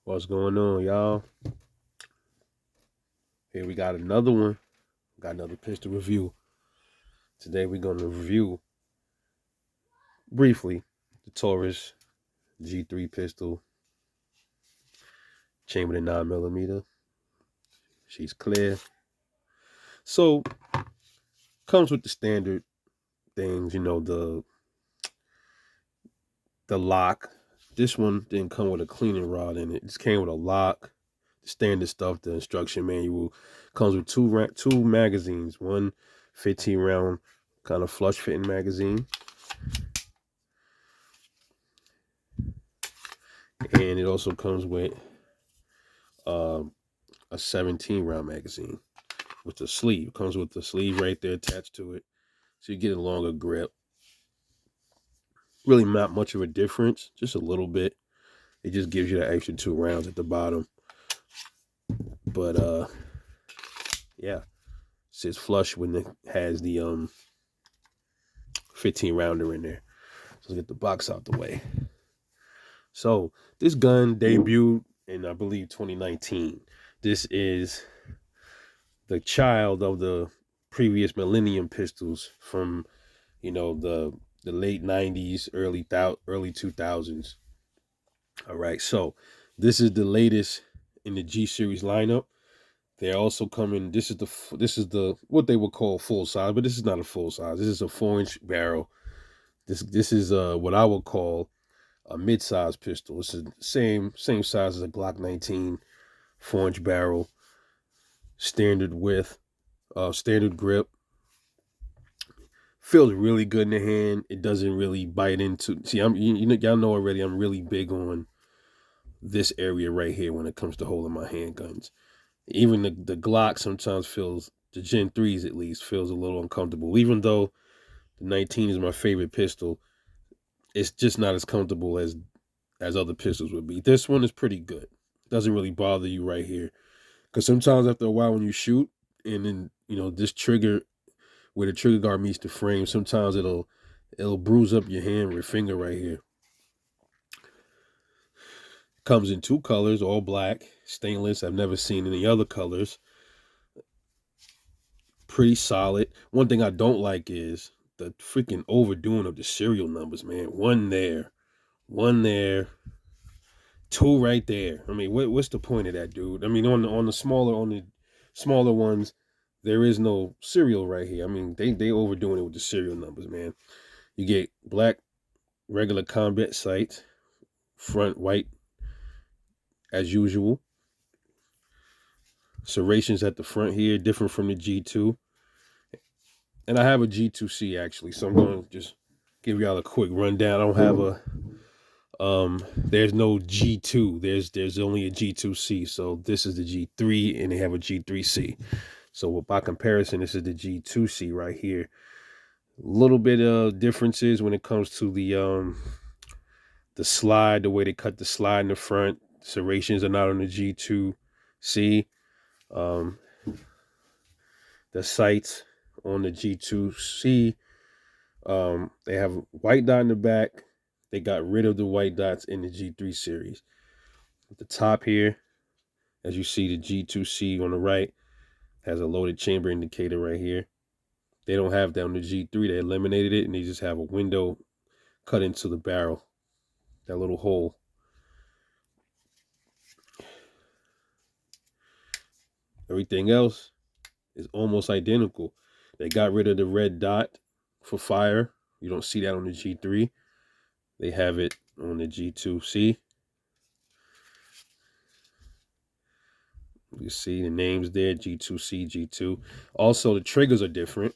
What's going on, y'all? Here we got another one. Got another pistol review. Today we're going to review briefly the Taurus G3 pistol, chambered in 9mm. She's clear. So comes with the standard things, the lock. This one didn't come with a cleaning rod in it. It just came with a lock. The standard stuff, the instruction manual comes with two magazines. One 15 round kind of flush fitting magazine, and it also comes with a 17 round magazine with the sleeve. It comes with the sleeve right there attached to it, so you get a longer grip. Really not much of a difference, just a little bit. It just gives you the extra 2 rounds at the bottom. But yeah, sits flush when it has the 15 rounder in there. So let's get the box out the way. So this gun debuted in, I believe, 2019. This is the child of the previous Millennium pistols from, the late 90s, early 2000s. All right, so this is the latest in the G series lineup. They're also coming. This is the what they would call full size, but this is not a full size. This is a 4-inch barrel. This is what I would call a mid-size pistol. It's the same size as a Glock 19, 4-inch barrel, standard width, standard grip. Feels really good in the hand. It doesn't really bite into. See, y'all know already. I'm really big on this area right here when it comes to holding my handguns. Even the Glock sometimes feels, the Gen 3s at least, feels a little uncomfortable. Even though the 19 is my favorite pistol, it's just not as comfortable as other pistols would be. This one is pretty good. Doesn't really bother you right here. Because sometimes after a while when you shoot, and then, this trigger, where the trigger guard meets the frame, sometimes it'll bruise up your hand or your finger right here. Comes in 2 colors, all black, stainless. I've never seen any other colors. Pretty solid. One thing I don't like is the freaking overdoing of the serial numbers, man. One there, 2 right there. I mean, what's the point of that, dude? I mean, on the smaller ones, there is no serial right here. I mean, they overdoing it with the serial numbers, man. You get black regular combat sights, front white as usual. Serrations at the front here, different from the G2. And I have a G2C actually, so I'm going to just give y'all a quick rundown. I don't have there's no G2. There's only a G2C. So this is the G3 and they have a G3C. So by comparison, this is the G2C right here. A little bit of differences when it comes to the slide, the way they cut the slide in the front. Serrations are not on the G2C. The sights on the G2C, they have white dot in the back. They got rid of the white dots in the G3 series. At the top here, as you see, the G2C on the right has a loaded chamber indicator right here. They don't have that on the G3. They eliminated it, and they just have a window cut into the barrel, that little hole. Everything else is almost identical. They got rid of the red dot for fire. You don't see that on the G3. They have it on the G2C. You see the names there, G2C, G2. Also, the triggers are different.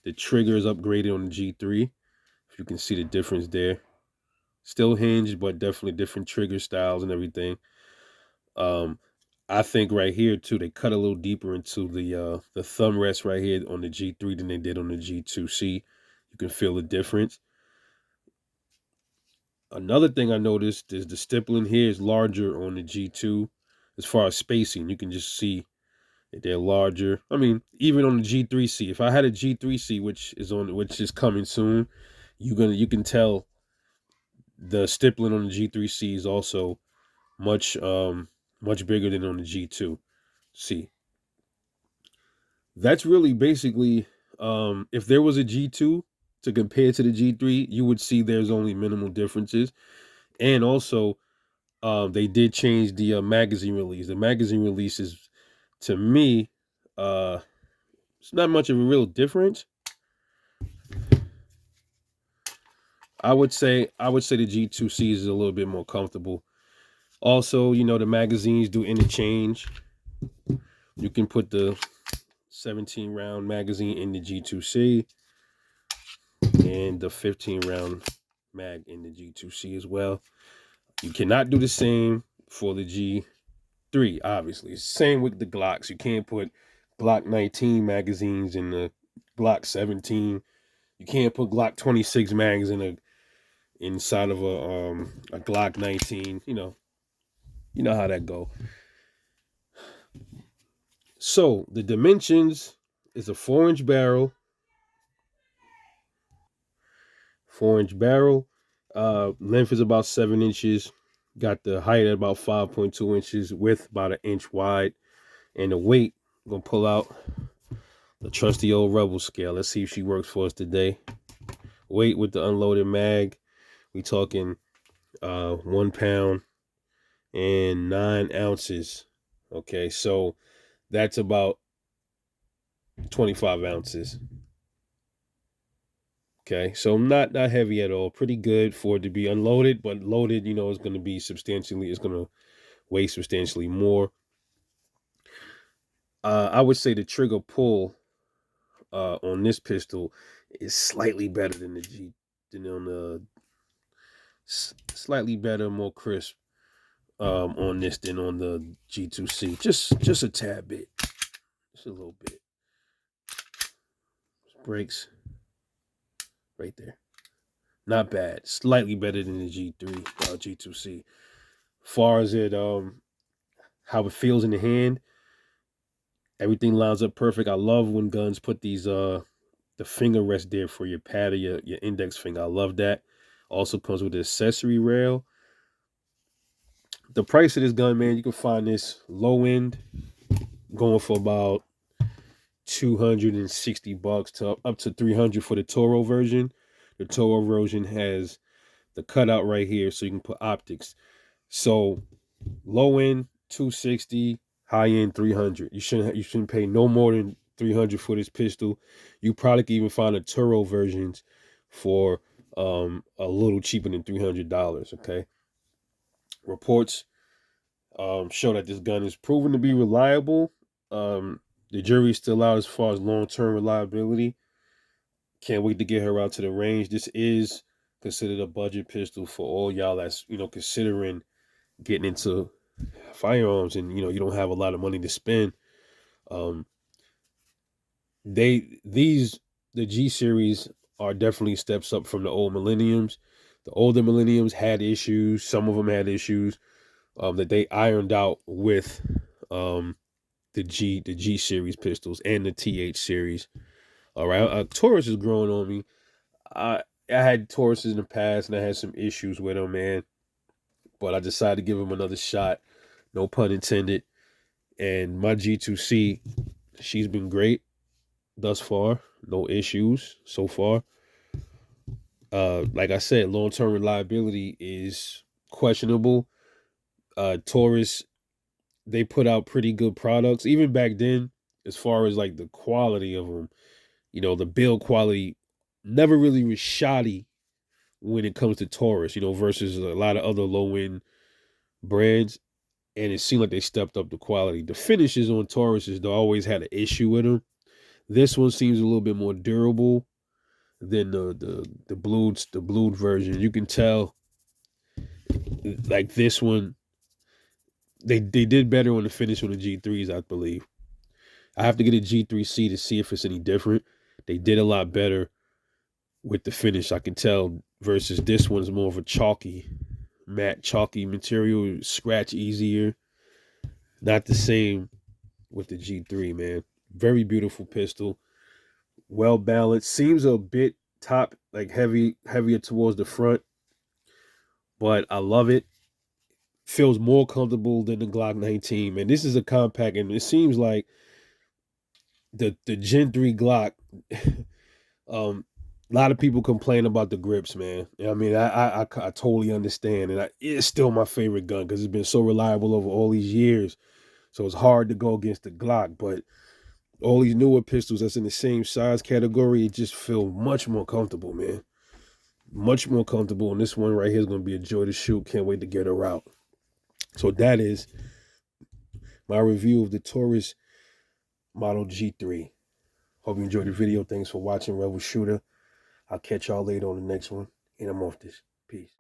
The trigger is upgraded on the G3. If you can see the difference there. Still hinged, but definitely different trigger styles and everything. I think right here too, they cut a little deeper into the thumb rest right here on the G3 than they did on the G2C. You can feel the difference. Another thing I noticed is the stippling here is larger on the G2 as far as spacing. You can just see that they're larger. I mean, even on the G3C, if I had a G3C, which is coming soon, you can tell the stippling on the G3C is also much much bigger than on the G2. See, that's really basically if there was a G2 to compare to the G3, you would see there's only minimal differences. And also, they did change the magazine release. The magazine release is, to me, uh, it's not much of a real difference. I would say the G2C is a little bit more comfortable. Also, the magazines do interchange. You can put the 17 round magazine in the G2C and the 15 round mag in the G2C as well. You cannot do the same for the G3, obviously. Same with the Glocks. You can't put Glock 19 magazines in the Glock 17. You can't put Glock 26 mags inside of a Glock 19. You know how that go. So the dimensions is a 4-inch barrel. 4-inch barrel. Length is about 7 inches. Got the height at about 5.2 inches. Width about an inch wide. And the weight, I'm gonna pull out the trusty old Rebel scale. Let's see if she works for us today. Weight with the unloaded mag. We talking 1 pound and 9 ounces. Okay, so that's about 25 ounces. Okay, so not heavy at all. Pretty good for it to be unloaded, but loaded, is going to be substantially. It's going to weigh substantially more. I would say the trigger pull on this pistol is slightly better than the G, than on the slightly better, more crisp on this than on the G2C. Just a tad bit, just a little bit. Brakes right there. Not bad. Slightly better than the G3, G2C. Far as it how it feels in the hand, everything lines up perfect. I love when guns put these the finger rest there for your pad or your index finger. I love that. Also comes with the accessory rail. The price of this gun, man, you can find this low end going for about $260 to up to $300 for the Toro version. The Toro version has the cutout right here, so you can put optics. So low end 260, high end 300. You shouldn't pay no more than 300 for this pistol. You probably can even find the Turo versions for a little cheaper than $300. Okay. Reports show that this gun is proven to be reliable. The jury's still out as far as long-term reliability. Can't wait to get her out to the range. This is considered a budget pistol for all y'all that's considering getting into firearms, and you don't have a lot of money to spend. Um, the G series are definitely steps up from the old millenniums. The older millenniums had issues. Some of them had issues that they ironed out with the G series pistols and the TH series. All right, Taurus is growing on me. I had Tauruses in the past and I had some issues with them, man. But I decided to give them another shot. No pun intended. And my G2C, she's been great thus far. No issues so far. Like I said, long-term reliability is questionable. Taurus, they put out pretty good products. Even back then, as far as like the quality of them, the build quality never really was shoddy when it comes to Taurus, versus a lot of other low-end brands. And it seemed like they stepped up the quality. The finishes on Tauruses, though, always had an issue with them. This one seems a little bit more durable than the blued version. You can tell, like this one, they did better on the finish on the G3s, I believe. I have to get a G3C to see if it's any different. They did a lot better with the finish. I can tell versus this one's more of a matte chalky material, scratch easier. Not the same with the G3, man. Very beautiful pistol. Well balanced. Seems a bit top, like heavier towards the front, but I love it. feels more comfortable than the Glock 19. Man, this is a compact, and it seems like the Gen 3 Glock. A lot of people complain about the grips, man. I mean, I totally understand, and it's still my favorite gun because it's been so reliable over all these years. So it's hard to go against the Glock, but all these newer pistols that's in the same size category, it just feel much more comfortable, man. Much more comfortable, and this one right here is going to be a joy to shoot. Can't wait to get her out. So that is my review of the Taurus Model G3. Hope you enjoyed the video. Thanks for watching, Rebel Shooter. I'll catch y'all later on the next one, and I'm off this. Peace.